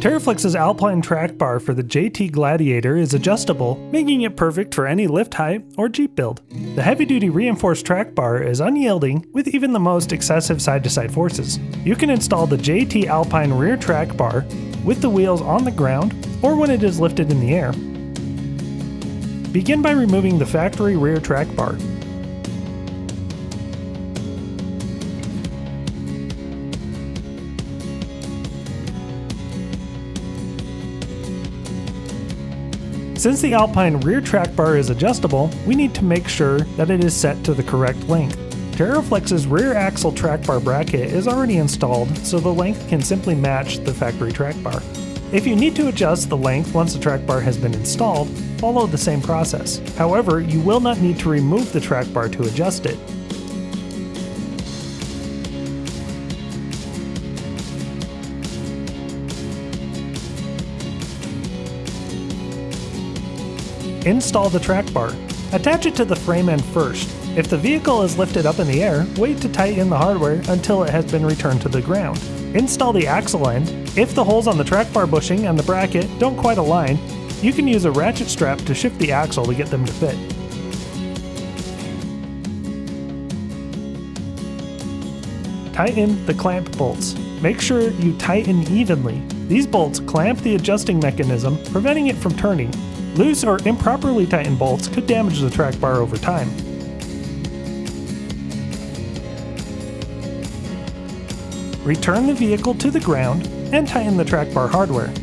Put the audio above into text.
TeraFlex's Alpine track bar for the JT Gladiator is adjustable, making it perfect for any lift height or Jeep build. The heavy-duty reinforced track bar is unyielding with even the most excessive side-to-side forces. You can install the JT Alpine rear track bar with the wheels on the ground or when it is lifted in the air. Begin by removing the factory rear track bar. Since the Alpine rear track bar is adjustable, we need to make sure that it is set to the correct length. TeraFlex's rear axle track bar bracket is already installed, so the length can simply match the factory track bar. If you need to adjust the length once the track bar has been installed, follow the same process. However, you will not need to remove the track bar to adjust it. Install the track bar. Attach it to the frame end first. If the vehicle is lifted up in the air, wait to tighten the hardware until it has been returned to the ground. Install the axle end. If the holes on the track bar bushing and the bracket don't quite align, you can use a ratchet strap to shift the axle to get them to fit. Tighten the clamp bolts. Make sure you tighten evenly. These bolts clamp the adjusting mechanism, preventing it from turning. Loose or improperly tightened bolts could damage the track bar over time. Return the vehicle to the ground and tighten the track bar hardware.